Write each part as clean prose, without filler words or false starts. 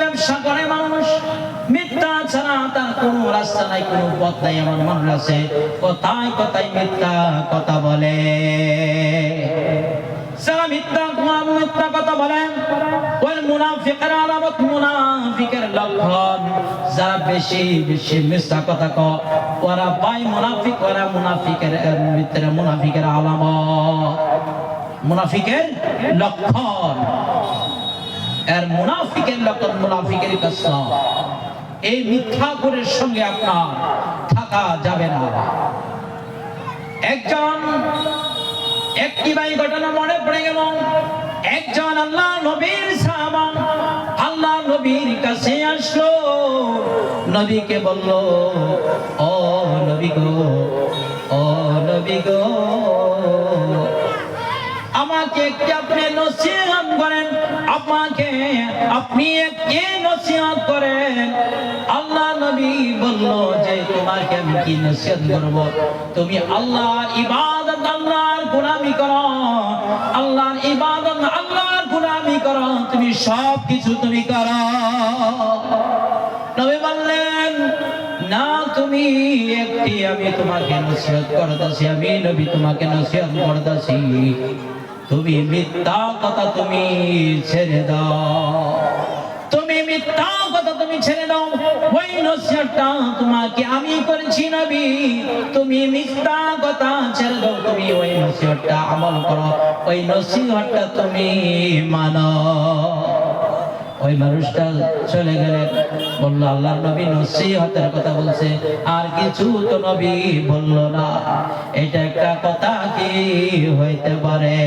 ব্যবসা করে মানুষ, মিথ্যা ছাড়া তার কোনো রাস্তা নাই, কোনো পথ নাই। এমন মানুষ আছে কথায় কথায় মিথ্যা কথা বলে। যারা মিথ্যা কথা বলেন, ওই মুনাফিকের আলামত, মুনাফিকের লক্ষণ। যারা বেশি বেশি মিথ্যা কথা কয়, ওরা ভাই মুনাফিক, ওরা মুনাফিকের ভিতরে মুনাফিকের আলামত, মুনাফিকের লক্ষণ। এর মুনাফিকের লক্ষণ, মুনাফিকের কসম। এই মিথ্যাগুলোর সঙ্গে আপনার থাকা যাবে না। একটি ভাই ঘটনা মনে পড়ে গেল। একজন আল্লাহ নবীর সাহাবা আল্লাহ নবীর কাছে আসলো, নবীকে বলল, ও নবী গো, ও নবী গো, আমাকে একটি আপনি নসিহত করেন, আপনি একটি নসিহত করেন। আল্লাহ নবী বলল যে তোমাকে আমি কি নসিহত করব? তুমি আল্লাহর ইবাদত, আল্লাহর গোলামি করো, আল্লাহর ইবাদত, আল্লাহর গোলামি করো, তুমি সব কিছু তুমি করো। নবী বললেন, না, তুমি একটি, আমি তোমাকে নসিহত করতেছি, আমি নবী তোমাকে নসিহত করতেছি, তুমি মিথ্যা কথা তুমি ছেড়ে দাও, তুমি মিথ্যা কথা তুমি ছেড়ে দাও। ওই নসিহতটা তোমাকে আমি করেছি নবী, তুমি মিথ্যা কথা ছেড়ে দাও, তুমি ওই নসিহতটা আমল করো, ওই নসিহতটা তুমি মানো। ওই মানুষটা চলে গেলেন। বলল, আল্লাহর নবী নসিহতের কথা বলছে, আর কিছু তো নবী বলল না। এটা একটা কথা কি হইতে পারে?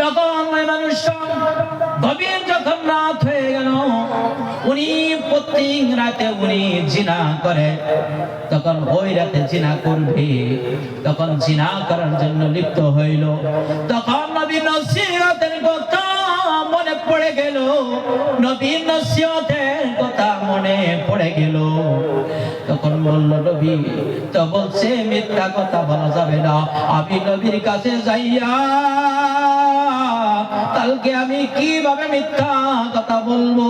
তখন ওই মানুষটা গভীর যখন রাত হয়ে গেল, উনি প্রত্যেক রাতে উনি জিনা করে, তখন ওই রাতে জিনা করবে, তখন জিনা করার জন্য লিপ্ত হইল। তখন নবী নসিহতের কথা মনে পড়ে গেল, নবীর নসিহতের কথা মনে পড়ে গেল। তখন বলল, নবী তো বলছে মিথ্যা কথা বলা যাবে না, আমি নবীর কাছে যাইয়া কালকে আমি কিভাবে মিথ্যা কথা বলবো?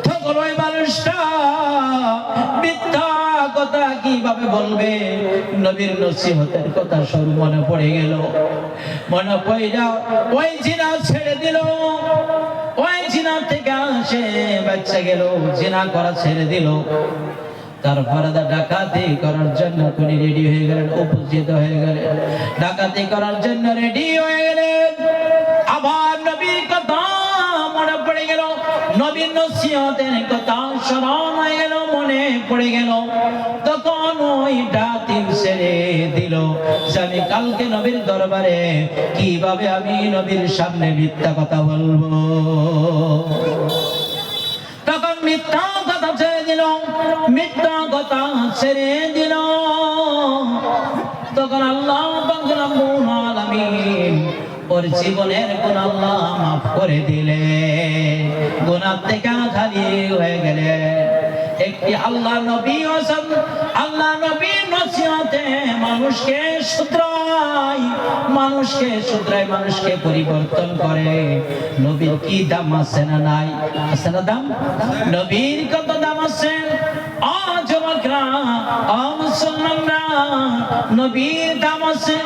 তখন ওই মানুষটা মিথ্যা কথা কিভাবে বলবে? নবীর নসিহতের কথা শুরু মনে পড়ে গেল। মনে পড়ে যাও, ওই জিনা ছেড়ে দিল, ওই জিনা থেকে সে বাচ্চা গেল, জিনা করা ছেড়ে দিল। তারপরে ডাকাতি করার জন্য তিনি রেডি হয়ে গেলেন, উপস্থিত হয়ে গেলেন, ডাকাতি করার জন্য রেডি হয়ে গেলেন। আবার নবীর কথা মনে পড়ে গেল, নবীর নসিহতের কথা স্মরণ হয়ে গেল, মনে পড়ে গেল। তখন ওই ডাকাতি ছেড়ে দিল যে আমি কালকে নবীর দরবারে কিভাবে আমি নবীর সামনে মিথ্যা কথা বলবো। তখন মিথ্যা কথা ছেড়ে দিল, মিথ্যা কথা ছেড়ে দিল। তখন আল্লাহ রাব্বুল আলামিন ওর জীবনের গুনাহ আল্লাহ মাফ করে দিলেন, গুনাহ থেকে খালি হয়ে গেলেন। একটি আল্লাহ নবী আছেন, আল্লাহ নবীর নসিহতে মানুষকে শুধরায়, মানুষকে পরিবর্তন করে। নবীর কি দাম আছে না নাই? আছে না দাম? নবীর কত দাম আছে? যুবকরা, মুসলমানরা, নবীর দাম আছে।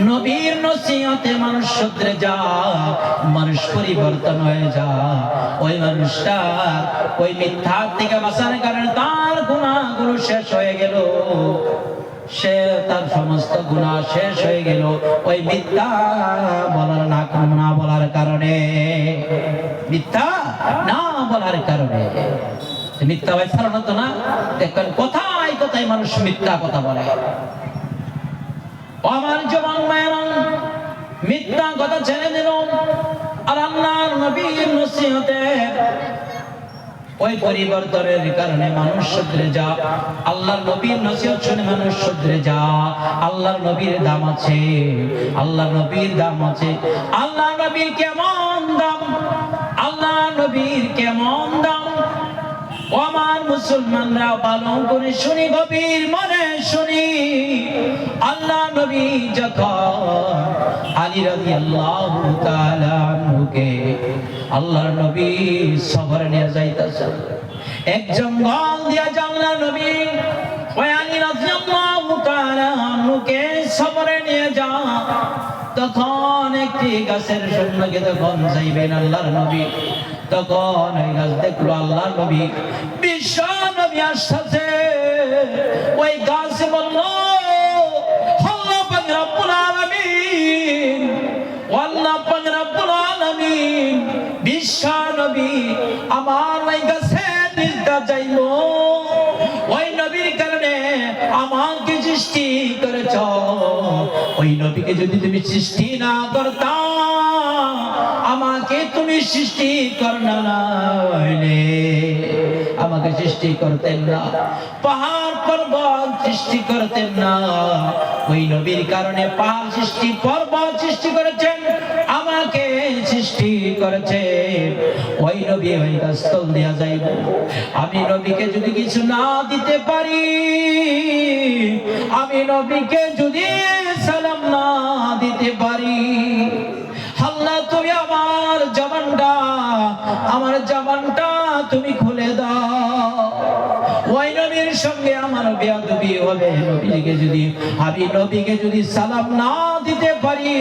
নবীর নসিহতে মানুষ শুধরে যা, মানুষ পরিবর্তন হয়ে যা। ওই মানুষটা ওই মিথ্যা থেকে বাঁচার কারণে তার গুনাহগুলো শেষ হয়ে গেল, সে তার সমস্ত গুনাহ শেষ হয়ে গেল ওই মিথ্যা বলার না বলার কারণে, মিথ্যা না বলার কারণে। মিথ্যা ভাই ছাড়ানো তো না, দেখবেন কথায় কথায় মানুষ মিথ্যা কথা বলে। আমার জবান মায়ের মিথ্যা কথা ছেড়ে দিল, আর আল্লাহর নবীর নসিহতে ওই পরিবর্তনের কারণে মানুষ শুধরে যা। আল্লাহর নবীর নসিহত শুনে মানুষ শুধরে যা। আল্লাহর নবীর দাম আছে, আল্লাহর নবীর দাম আছে। আল্লাহ নবীর কেমন দাম, আল্লাহ নবীর কেমন দাম। ও আমার মুসলমানরা ভালো করে শুনি, গভীর মনে শুনি। আল্লাহ নবী যখন আলী রাদিয়াল্লাহু তাআলা আনহুকে আল্লাহর নবী সফরে নিয়ে যাইতেছেন, এক জঙ্গল দিয়া আল্লাহর নবী ওই আলী রাদিয়াল্লাহু তাআলা আনহুকে সফরে নিয়ে যা। তখন একটি গাছের সন্মুখে যখন যাইবেন আল্লাহর নবী, তখন ওই গাছ দেখলো আল্লাহর নবী, বিশ্ব নবী আসছে। ওই গাছ বলল, আল্লাহ পাক রব্বুল আলামিন, আল্লাহ পাক রব্বুল আলামিন, বিশ্ব নবী আমার ওই গাছে নিজদা যাইব, ওই নবীর কারণে আমাকে সৃষ্টি করেছ। ওই নবীকে যদি তুমি সৃষ্টি না করতা, আমাকে তুমি সৃষ্টি করনা নাইলে আমাকে সৃষ্টি করতেন না, পাহাড় পর্বত সৃষ্টি করতেন না। ওই নবীর কারণে পাহাড় সৃষ্টি, পর্বত সৃষ্টি করেছেন, আমাকে সৃষ্টি করেছে। ওই নবী ওই গাছতল দেয়া যাইব। আমি নবীকে যদি কিছু না দিতে পারি, আমি নবীকে যদি সালাম না দিতে পারি, আল্লাহ তুমি আমার জবানটা তুমি খুলে দাও। ওই নবীর সঙ্গে আমার বেয়াদবি হবে। আমি নবীকে যদি সালাম না দিতে পারি,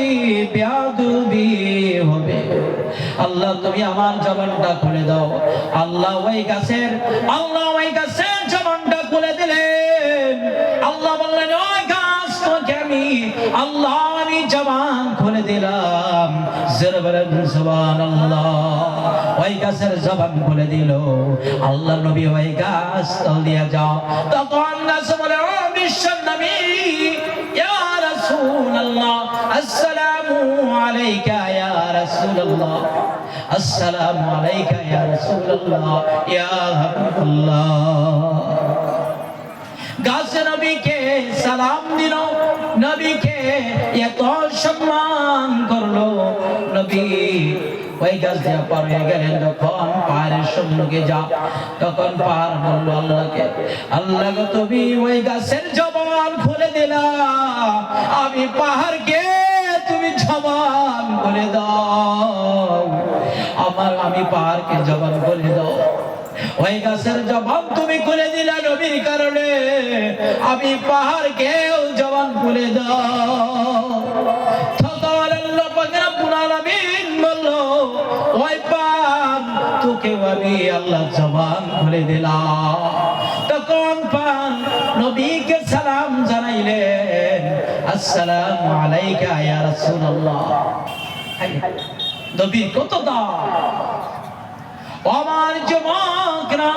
বেয়াদবি হবে। আল্লাহ তুমি আমার জবানটা খুলে দাও। আল্লাহ ওই গাছের জবানটা খুলে দিলেন। আল্লাহ বললেন, ওই গাছ তোকে আমি জবান খুলে দিলাম। সুবহানাল্লাহ। ওই গাছের জবান খুলে দিল। আল্লাহ নবী ওই গাছ তল দিয়া যাও। তখন গাছ বলে, ও বিশ্বের নবী, ইয়া রাসূলুল্লাহ, আসসালামু আলাইকা ইয়া রাসূলুল্লাহ, আসসালামু আলাইকা ইয়া রাসূলুল্লাহ, ইয়া হাবিবাল্লাহ। গাছ নবীকে সালাম দিল, নবীকে এত সম্মান করলো। নবী ওই গাছ দিয়ে পার হয়ে গেলেন। যখন পাহাড়ের সম্মুখে যা, তখন পাহাড় বলল আল্লাহকে, আল্লাহ গো তুমি ওই গাছের জবান খুলে দিলা, আমি পাহাড়কে তুমি জবান করে দাও। আমি পাহাড়কে জবান করে দাও। ওই গাছের জবান তুমি খুলে দিলা নবীর কারণে, আমি পাহাড়কেও জবান খুলে দাও। তখন আল্লাহ পাক রব্বুল আলামিন বলল, ওই পাহাড় তোকে আমি আল্লাহ জবান খুলে দিলাম। তখন পাহাড় নবীকে সালাম জানাইলেন, আসসালামু আলাইকা ইয়া রাসূলুল্লাহ। নবীর কত দাম! আমার যুবকরা,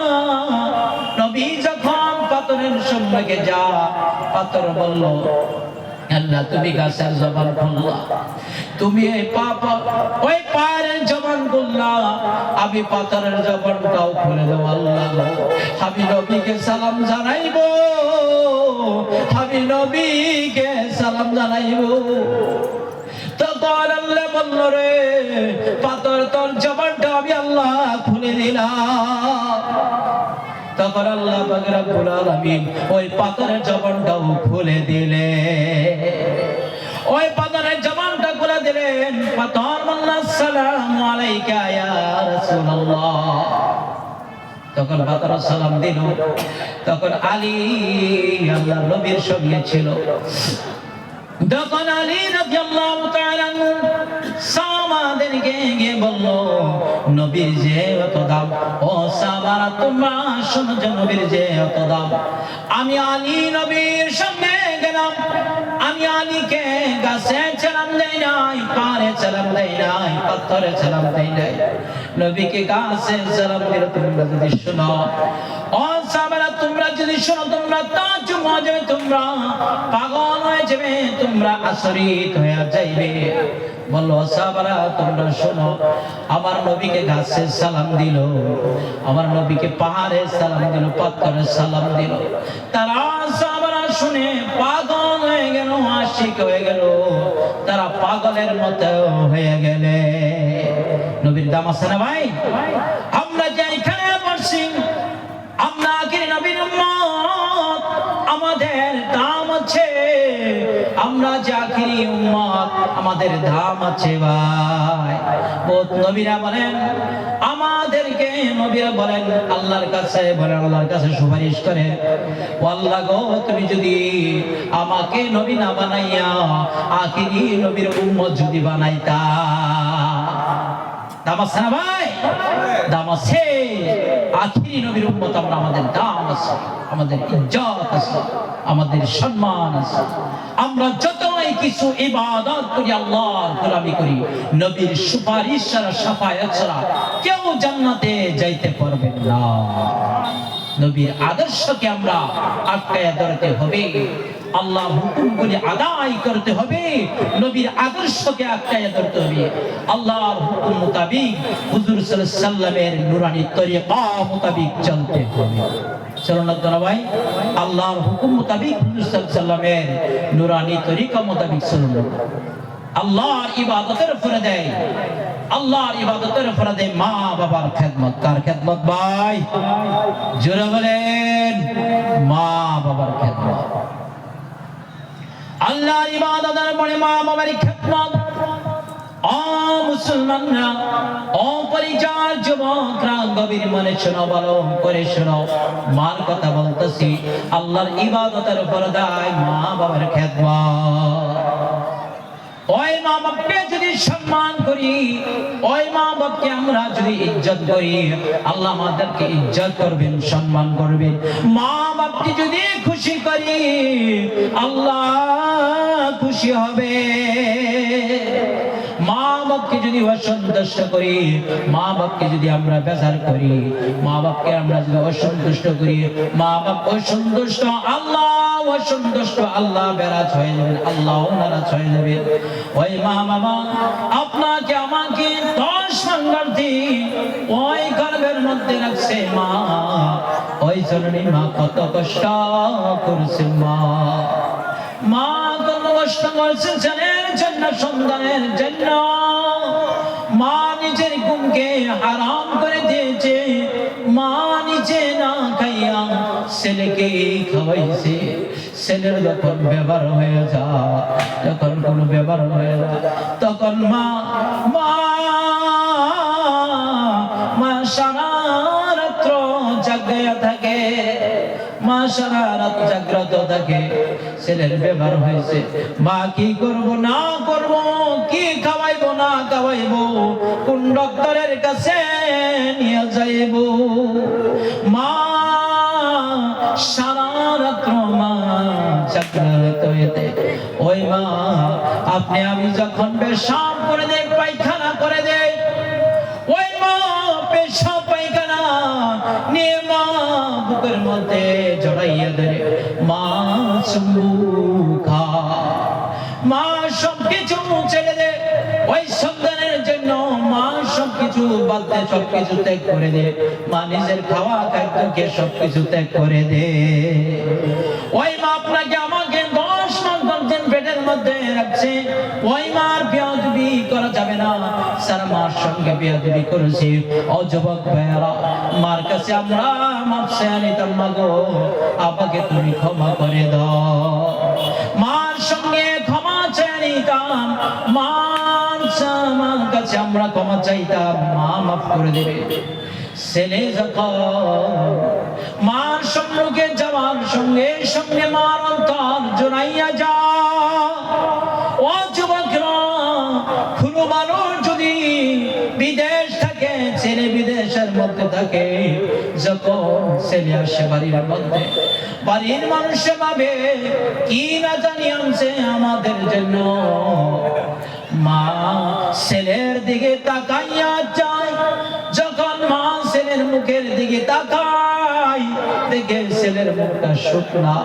নবী যখন পাথরের সম্মুখে যা, পাথর বলল, আল্লাহ তুমি গাছের জবান খুললা, তুমি ওই পাহাড়ের জবান খুললা, আমি পাথরের জবানটাও খুলে দেব। আল্লাহ আমি নবীকে সালাম জানাইব, আমি নবীকে সালাম জানাইব। তখন আল্লাহ বলল, রে পাথর তোর জবানটা আমি আল্লাহ খুলে দিলাম। তখন আল্লাহ পাক রব্বুল আলামিন ওই পাথরের জবানটাও খুলে দিলেন। ওই পাথরের জবানটা খুলে দিলেন। পাথর বলল, আসসালামু আলাইকা ইয়া রাসূলুল্লাহ। তখন পাথর সালাম দিল। তখন আলী আল্লাহর নবীর সঙ্গে ছিল। তখন আলী রাদিয়াল্লাহু তাআলা সাহাবাদেরকে গিয়ে বলল, নবীর যে এত দাম, ও সাহাবারা তোমরা শোনো যে নবীর যে এত দাম। আমি আলী নবীর সঙ্গে গেলাম, আমি আলীকে গাছে সালাম দেই নাই, পাহাড়ে সালাম দেই নাই, পাথরে সালাম দেই নাই, নবীকে গাছে সালাম দিলে তোমরা যদি শোনো, ও সাহাবারা তোমরা যদি শোনো, তোমরা তাজ্জুব হয়ে যাবে, তোমরা পাগল হয়ে যাবে, তোমরা আশ্চর্যিত হয়ে যাইবে। বললো, সাহাবারা তোমরা শোনো, আমার নবীকে গাছে সালাম দিল, আমার নবীকে পাহাড়ে সালাম দিল, পাথরে সালাম দিল। তারা সাহাবারা শুনে পাগল হয়ে গেল, আশিক হয়ে গেল, তারা পাগলের মতো হয়ে গেলে। নবীর দাম আছে না ভাই? আমরা যে এখানে বসছি, আমরা আখির আছে, আমরা যে আখিরি উম্মত, আমাদের দাম আছে ভাই। বহুত নবীরা বলেন আমাদেরকে, নবীরা বলেন আল্লাহর কাছে, বলেন আল্লাহর কাছে সুপারিশ করে, ও আল্লাহ গো, তুমি যদি আমাকে নবী না বানাইয়া আখিরি নবীর উম্মত যদি বানাইতা, দাম আছে না ভাই? দাম আছে। আখিরি নবীর উম্মত আমরা, আমাদের দাম আছে, আমাদের ইজ্জত আছে, আমাদের সম্মান আছে। আমরা যতই কিছু ইবাদত করি, আল্লাহর গোলামি করি, নবীর সুপারিশ ছাড়া, শাফায়াত ছাড়া কেউ জান্নাতে যাইতে পারবে না। নবীর আদর্শকে আমরা আটকায়া ধরতে হবে, আল্লাহর হুকুমগুলি আদায় করতে হবে, নবীর আদর্শকে আটকায়া ধরতে হবে, আল্লাহর হুকুম মোতাবেক, হুজুর সাল্লাল্লাহু আলাইহি সাল্লামের নূরানী তরিকা মোতাবেক চলতে হবে। চলুন না ভাই, আল্লাহর হুকুম মোতাবেক, হুজুর সাল্লাল্লাহু আলাইহি সাল্লামের নূরানী তরিকা মোতাবেক চলুন। আল্লাহর ইবাদতের উপরে দেয়, আল্লাহর ইবাদতের উপরে দেয় মা বাবার খেদমত। কার খেদমত ভাই? জোরে বলেন, মা বাবার খেদমত। আল্লাহর ইবাদতের পরে মা বাবার খেদমত। ও মুসলমানরা, ও পরিচার যুবকরা, গভীর মনে শোনো, ভালো করে শোনো, মার কথা বলতেছি। আল্লাহর ইবাদতের উপরে দেয় মা বাবার খেদমত। ওই মা বাপকে যদি সম্মান করি, ওই মা বাপকে আমরা যদি ইজ্জত করি, আল্লাহ আমাদেরকে ইজ্জত করবেন, সম্মান করবেন। মা বাপকে যদি খুশি করি, আল্লাহ খুশি হবে। মা বাপকে যদি অসন্তুষ্ট করি, মা বাপকে যদি আমরা বেজার করি, মা বাপকে আমরা যদি অসন্তুষ্ট করি, মা বাপ অসন্তুষ্ট, আল্লাহ অসন্তুষ্ট, আল্লাহ বেরাজ হয়ে যাবেন, আল্লাহ নারাজ হয়ে যাবেন। ওই মা বাবা আপনাকে আমাকে 10 সংগঠি ওই গর্ভের মধ্যে রাখছে মা, ওই জননী মা কত কষ্ট করছে, মা মা কত কষ্ট করছে ছেলের জন্য, সন্তানের জন্য। মা নিজের ঘুমকে হারাম করে দিয়েছে, মা নিজে না খাইয়া ছেলেকে খাওয়াইছে। ছেলের যখন ব্যবহার হয়ে যায়, যখন কোনো ব্যবহার হয়ে যায়, তখন মা মা মা সারা রাত্র জাগিয়া থাকে, মা সারা রাত জাগ্রত থাকে। ছেলের ব্যবহার হয়েছে, মা কি করব না করব, কি খাওয়াইব না খাওয়াইব, কোন ডক্টরের কাছে নিয়ে যাইব। মা সারা রাত্র মা জাগ্রত হইতে, ওই মা আপনি আমি যখন পেশাব করে দেই, পায়খানা করে দেই, ওই মা পেশাব পায়খানা নিয়ে মা বুকের মধ্যে জড়াইয়া ধরে, মা চুমু খা, মা সবকিছু ছেড়ে দে ওই সন্তানের জন্য। মা সবকিছু বাদ দে, সবকিছু ত্যাগ করে দে, মা নিজের খাওয়া খাদ্যকে সবকিছু ত্যাগ করে দে। ওই মা আপনাকে আমাকে 10 মাস পেটের মধ্যে রাখছে, ওই মার বেয়াদবি করা যাবে না। সারা মার সঙ্গে বেয়াদবি করেছি। ও যুবক ভাইরা, মার কাছে আমরা মাপ চেয়ে নিতাম, মাগো আমাকে তুমি ক্ষমা করে দাও। মার সঙ্গে ক্ষমা চেয়ে নিতাম, মার কাছে আমরা ক্ষমা চাইতাম, মা মাফ করে দেবে। ছেলে যখন মার সম্মুখে যাওয়ার সঙ্গে সঙ্গে মার অন্তর জোড়াইয়া যা। ও যুবকরা, কোনো মানুষ যদি বিদেশ থাকে, ছেলে বিদেশের মধ্যে থাকে, যখন ছেলে আসে বাড়ির মধ্যে, বাড়ির মানুষে ভাবে কি না জানি আনছে আমাদের জন্য। মা ছেলের দিকে তাকাইয়া যায়, যখন মা ছেলের মুখের দিকে তাকাই, দেখে ছেলের মুখটা শুকনা,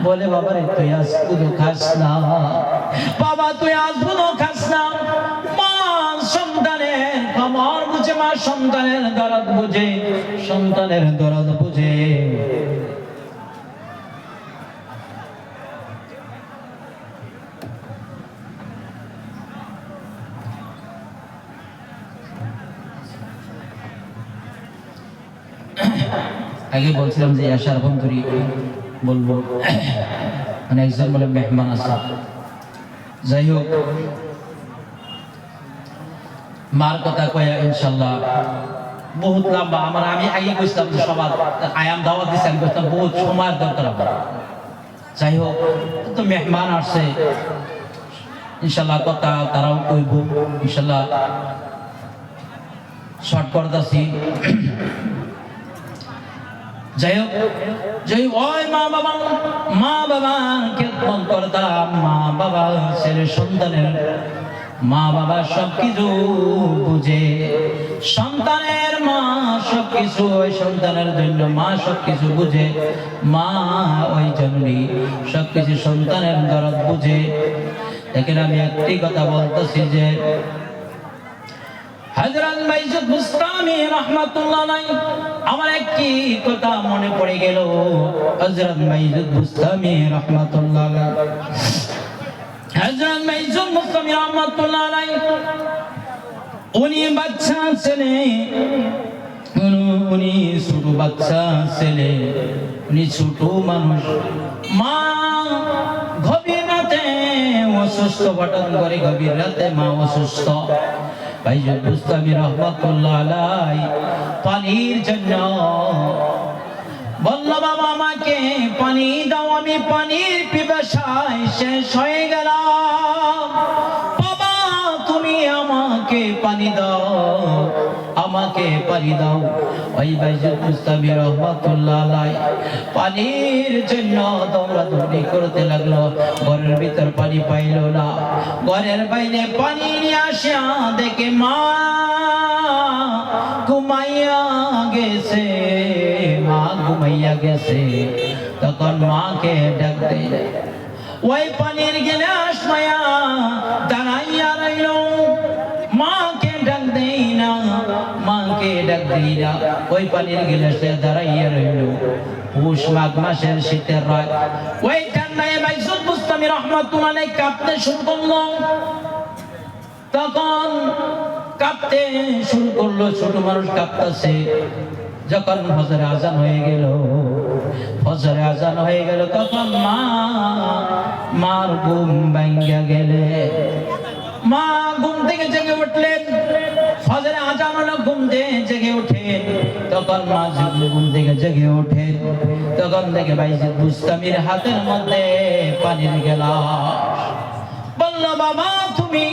বলে বাবা রে তুই আজ পুরো খাস না, বাবা তুই আজ পুরো খাস না। মা সন্তানের খবর বুঝে, মা সন্তানের দরদ বুঝে, সন্তানের দরদ বুঝে। আগে বলছিলাম যে আশার বন্ধুরি বলবো। মানে একজন বলে মেহমান আছে। যাই হোক, মার কথা কয়া ইনশাল্লাহ বহুত লম্বা। আমি আগে বুঝতাম যে সবার আয়াম দাওয়াত দিচ্ছে, আমি বুঝতাম বহুত সময়ের দরকার আমার। যাই হোক, তো মেহমান আসছে, ইনশাল্লাহ কথা তারাও কইব ইনশাল্লাহ। শর্ট করতেছি। যাই হোক, ওই মা বাবা কেমন করতাম, মা বাবা ছেলে সন্তানের, মা বাবা সবকিছু বুঝে, সন্তানের মা সবকিছু, ওই সন্তানের জন্য মা সবকিছু বুঝে, মা ওই জন্যই সবকিছু সন্তানের দরদ বুঝে। দেখেন আমি একটি কথা বলতেছি যে হযরত বাইজিদ বুস্তামি রাহমাতুল্লাহ আলাইহি, আমার একটি কথা মনে পড়ে গেল। হযরত বাইজিদ বুস্তামি রাহমাতুল্লাহ আলাইহি, হযরত বাইজিদ বুস্তামি রাহমাতুল্লাহ আলাইহি উনি বাচ্চা ছেলে, উনি ছোট বাচ্চা ছেলে, উনি ছোট মানুষ। মা গভীর রাতে অসুস্থ, হঠাৎ করে গভীর রাতে মা অসুস্থ। বাইজিদ বুস্তামি রাহমাতুল্লাহ আলাইহি পানির জন্য বলল, বাবা আমাকে পানি দাও, আমি পানির পিপাসায় শেষ হয়ে গেলাম। বাবা তুমি আমাকে পানি দাও, আমাকে পানি দাও। ওই বাইজিদ বুস্তামি রাহমাতুল্লাহ আলাইহি পানির জন্য দৌড়াদৌড়ি করতে লাগলো। ঘরের ভিতর পানি পাইল না, ঘরের বাইরে পানি নিয়ে আসা দেখে মা ঘুমাইয়া গেছে, মা ঘুমাইয়া গেছে। তখন মাকে ডাক দিল, ওই পানির গিলাস মায়া দাঁড়াইয়া রইল, মাকে ডাক দেই না, মাকে ডাক দেই না। ওই পানির গিলাসে দাঁড়াইয়া রইল। পৌষ মাঘ মাসের শীতের রাত, ওই ঠান্ডায় বাইজিদ বুস্তামি রাহমাতুল্লাহ আলাইহি কাঁপতে শুরু করলো। তখন কাঁপতে শুরু করলো, ছোট মানুষ কাঁপতেছে। যখন ফজরে আজান হয়ে গেল, ফজরে আজান হয়ে গেল, তখন মার ঘুম ভাঙ্গা গেলে, মা ঘুম থেকে জেগে উঠলেন। ফজরে আজান হলো, ঘুম থেকে জেগে উঠেন। তখন মা ঘুম থেকে জেগে ওঠেন, তখন দেখে বাইজিদ বুস্তামির হাতের মধ্যে পানির গেলাস। বলল, বাবা তুমি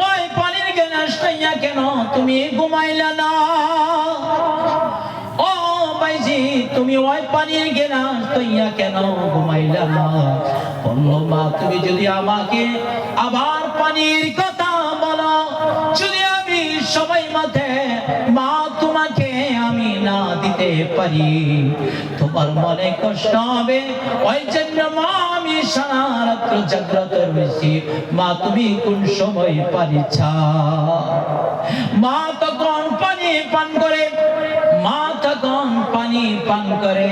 ওই পানির গেলাস নিয়া কেন তুমি ঘুমাইলা না? ও বাইজিদ তুমি ওই পানির গেলাস নিয়া কেন ঘুমাইলা না? বলল, মা তুমি যদি আমাকে আবার পানির কথা বলো, যদি আমি সবাই মতে মা তোমাকে আমি না দিতে পারি, তোমার মনে কষ্ট হবে। ওই জন্য মা আমি সারা রাত্র জাগ্রত রয়েছি, মা তুমি কোন সময় পানি চাও? মা তখন পানি পান করে, মা তখন পানি পান করে,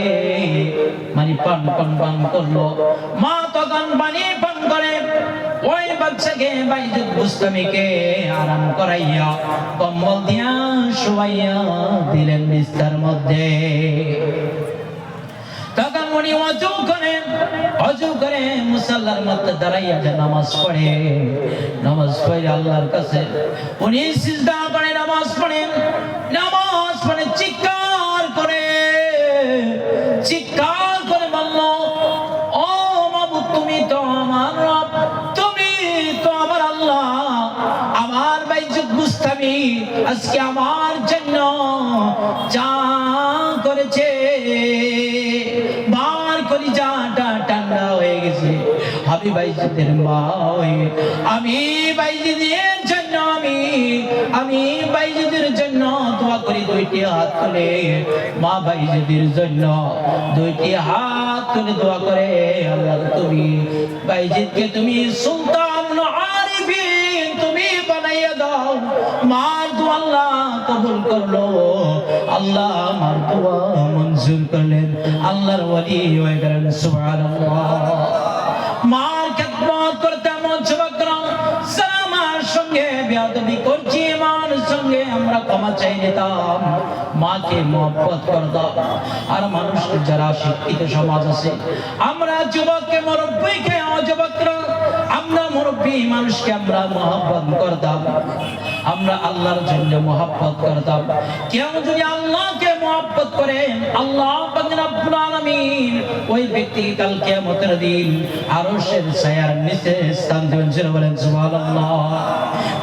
মানে পান করলো। মা তখন পানি পান করে, ওই বাচ্চাকে বাইজিদ বুস্তামিকে আরাম করাইয়া কম্বল দিয়া শুয়াইয়া দিলেন বিস্তার মধ্যে। তখন উনি অজু করে মুসাল্লার মধ্যে দাঁড়াইয়া যে নামাজ পড়ে, নামাজ পড়ে আল্লাহর কাছে উনি সিজদা করে নামাজ পড়ে চিৎকার করে বলল, ও মাবুদ তুমি তো আমার রব, তুমি তো আমার আল্লাহ। আমার বাইজিদ বুস্তামি আজকে আমার জন্য যা করেছে, বার কলিজাটা ঠান্ডা হয়ে গেছে। আমি বাইজিদের মা হয়ে আমি বাইজিদের জন্য আমি বাইজিদের জন্য দোয়া করি। দুইটি হাত তুলে মা বাইজিদের জন্য দুইটি হাত তুলে দোয়া করে, আল্লাহ তুমি বাইজিদকে তুমি সুলতান আরিফিন তুমি বানাইয়া দাও। মার দোয়া আল্লাহ কবুল করলো, আল্লাহ আমার দোয়া মঞ্জুর করলেন। আল্লাহর ওলি হয়ে গেলেন, সুবহানাল্লাহ। মার খেদমত করতে মন যুবকরা সালামার সঙ্গে বেয়াদবি করছি, মার সঙ্গে আমরা ক্ষমা চাই নিতাম। মাকে মহব্বত করে দাও। আর মানুষ যারা শিক্ষিত সমাজ আছে, আমরা যুবককে মুরব্বীকে, যুবকরা আমরা মুরব্বী মানুষকে আমরা মহব্বত করতাম, আমরা আল্লাহর জন্য মহব্বত করতাম। কেউ যদি আল্লাহকে মহব্বত করে, আল্লাহ পাক রব্বুল আলামিন ওই ব্যক্তি কাল কিয়ামতের দিন আরশের ছায়ার নিচে স্থান দেবেন। বলেন সুবহানাল্লাহ।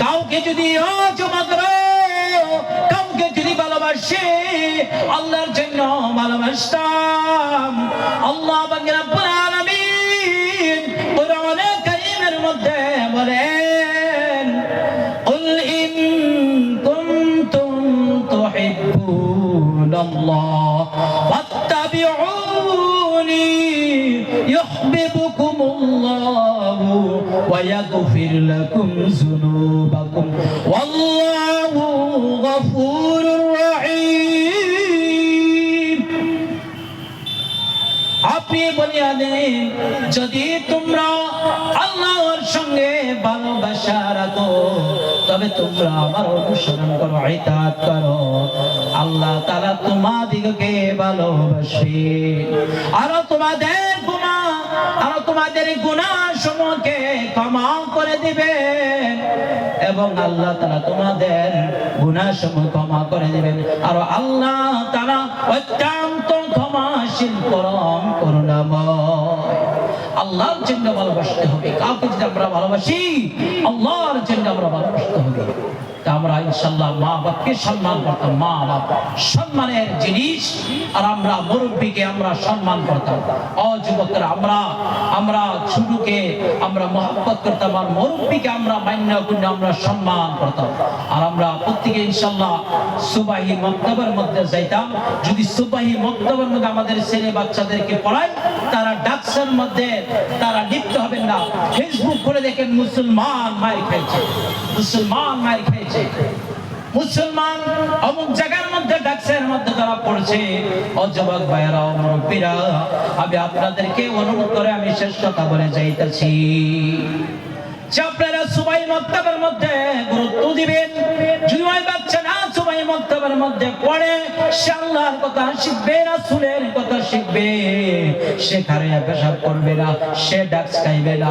কাউকে যদি যুবকরা কাউকে যদি ভালোবাসে, আল্লাহর জন্য ভালোবাসতাম, আল্লাহ পাক রব্বুল আলামিন কোরআনে কারীমের মধ্যে বলেন, কুল ইন কুনতুম তুহিব্বুনাল্লাহ ফাত্তাবিউনি ইউহিব্বুকুমুল্লাহু ওয়া ইয়াগফির লাকুম যুনুবাকুম ওয়াল্লাহু গফুরুর রহিম। আপনি বলিয়া দেন, যদি তোমরা আল্লাহর সঙ্গে ভালোবাসা রাখো, তবে তোমরা আমার অনুসরণ করো, ইতাআত করো, আল্লাহ তাআলা তোমাদিগকে ভালোবাসবে, আর তোমাদের গুনাহসমূহকে ক্ষমা করে দিবেন, এবং আল্লাহ তাআলা তোমাদের গুনাহসমূহ ক্ষমা করে দিবেন। আর আল্লাহ তাআলা অত্যন্ত ক্ষমাশীল, পরম করুণাময়। আল্লাহর জন্য ভালোবাসতে হবে। কাউকে যদি আমরা ভালোবাসি, আল্লাহর জন্য আমরা ভালোবাসতে হবে। তা আমরা ইনশাআল্লাহ মা বাপকে সম্মান করতাম, মা বাপ সম্মানের জিনিস, আর আমরা মুরব্বীকে আমরা সম্মান করতাম। যুবকরা আমরা ছোটকে আমরা মহব্বত করতাম, আর মুরব্বীকে আমরা মান্য গুণ্য আমরা সম্মান করতাম। আর আমরা প্রত্যেকে ইনশাআল্লাহ সুবাহি মক্তবের মধ্যে যাইতাম। যদি সুবাহি মক্তবের মধ্যে আমাদের ছেলে বাচ্চাদেরকে পড়াই, তারা ডাক্সের মধ্যে তারা লিপ্ত হবেন না। ফেসবুক করে দেখেন, মুসলমান মার খাইছে, মুসলমান মার খাইছে, মুসলমান অমুক জায়গার মধ্যে ডাক্সের মধ্যে তারা পড়ছে। যুবক ভাইয়েরা, মুরব্বীরা, আমি আপনাদেরকে অনুরোধ করে আমি শেষ কথা বলে যাইতেছি যে আপনারা সুবাই মক্তবের মধ্যে গুরুত্ব দিবেন। যদি ওই বাচ্চা না সুবাই মক্তবের মধ্যে পড়ে, সে আল্লাহর কথা শিখবে, রাসূলের কথা শিখবে, সে খারিয়া পেশাব করবে না, সে ডাক্স খাইবে না,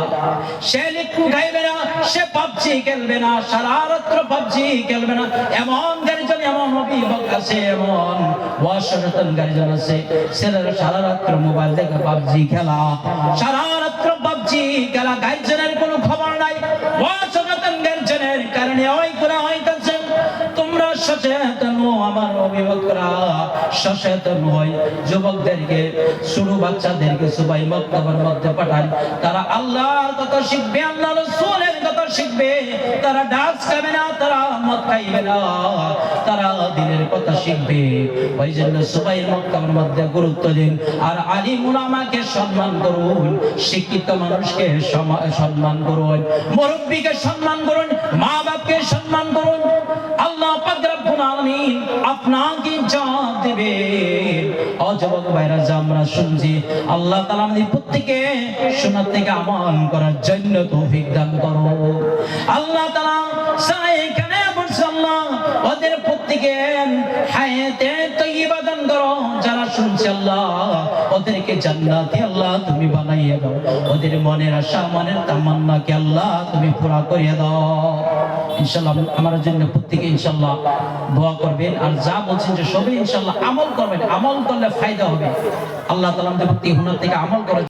সে লিকুইড খাইবে না, সে পাবজি খেলবে না, সারা রাত্র পাবজি খেলবে না। এমন গার্জিয়ান, এমন অভিভাবক আছে, এমন অসচেতন গার্জিয়ান আছে, ছেলেরা সারা রাত্র মোবাইল দেখে পাবজি খেলা, সারা রাত্র পাবজি খেলা, গার্জিয়ানের কোনো খবর নাই। অসচেতন গার্জিয়ানের কারণে ওই করা হইতাছে। তোমরা সচেতন হও, আমার অভিভাবকরা সচেতন হয়। যুবকদেরকে, ছোট বাচ্চাদেরকে সুবাই মক্তবের মধ্যে পাঠান। তারা আল্লাহর কথা শিখবে, আল্লাহ রাসূলের কথা শিখবে, তারা ডাক্স খাবে না, তারা মদ খাইবে না, তারা দিনের কথা শিখবে। ওই জন্য সুবাই মক্তবের মধ্যে গুরুত্ব দিন। আর আলিম উলামাকে সম্মান করুন, শিক্ষিত মানুষকে সম্মান করুন, মুরব্বীকে সম্মান করুন, মা বাপকে সম্মান করুন। আল্লাহ পাক রব্বুল আলামিন আপনাকে জবাব দেবে। যুবক ভাইরা, যা আমরা শুনছি, আল্লাহ তাআলা আমাদের প্রত্যেককে শোনার থেকে আমল করার জন্য তৌফিক দান করো। আল্লাহ তাআলা এখানে বলছে, আল্লাহ ওদের প্রত্যেকের হায়াতে তাইয়্যিবা দান করো। যারা শুনছে, আল্লাহ ওদেরকে জান্নাতি আল্লাহ তুমি বানাইয়ে দাও। ওদের মনের আশা, মনের তামান্নাকে আল্লাহ তুমি পুরা করিয়ে দাও। ইনশাআল্লাহ আমার জন্য প্রত্যেকে ইনশাআল্লাহ দোয়া করবেন। আর যা বলছেন যে সবাই ইনশাআল্লাহ আমল করবেন, আমল করলে ফায়দা হবে। আল্লাহ তাআলা আমাদের প্রত্যেক হুনার থেকে আমল করার